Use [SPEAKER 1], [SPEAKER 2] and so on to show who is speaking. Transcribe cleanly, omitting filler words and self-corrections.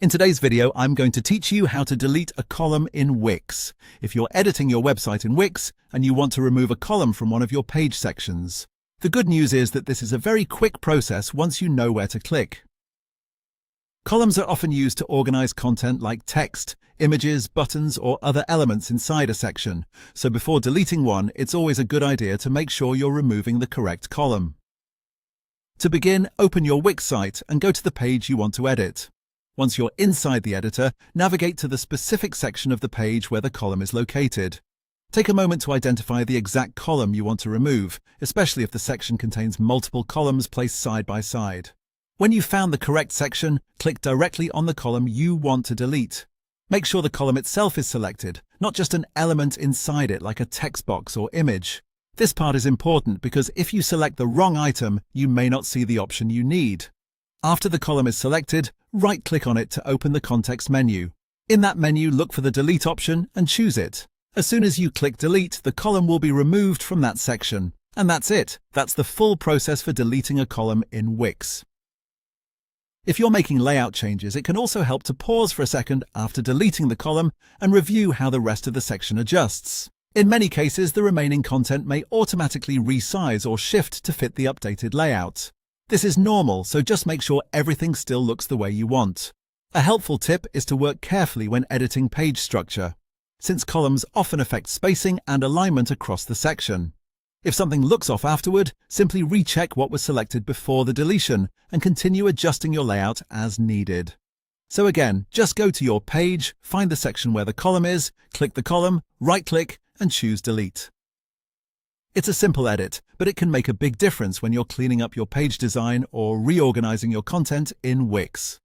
[SPEAKER 1] In today's video, I'm going to teach you how to delete a column in Wix. If you're editing your website in Wix and you want to remove a column from one of your page sections. The good news is that this is a very quick process once you know where to click. Columns are often used to organize content like text, images, buttons, or other elements inside a section. So before deleting one, it's always a good idea to make sure you're removing the correct column. To begin, open your Wix site and go to the page you want to edit. Once you're inside the editor, navigate to the specific section of the page where the column is located. Take a moment to identify the exact column you want to remove, especially if the section contains multiple columns placed side by side. When you've found the correct section, click directly on the column you want to delete. Make sure the column itself is selected, not just an element inside it like a text box or image. This part is important because if you select the wrong item, you may not see the option you need. After the column is selected, right-click on it to open the context menu. In that menu, look for the Delete option and choose it. As soon as you click Delete, the column will be removed from that section. And that's it. That's the full process for deleting a column in Wix. If you're making layout changes, it can also help to pause for a second after deleting the column and review how the rest of the section adjusts. In many cases, the remaining content may automatically resize or shift to fit the updated layout. This is normal, so just make sure everything still looks the way you want. A helpful tip is to work carefully when editing page structure, since columns often affect spacing and alignment across the section. If something looks off afterward, simply recheck what was selected before the deletion and continue adjusting your layout as needed. So again, just go to your page, find the section where the column is, click the column, right-click, and choose Delete. It's a simple edit, but it can make a big difference when you're cleaning up your page design or reorganizing your content in Wix.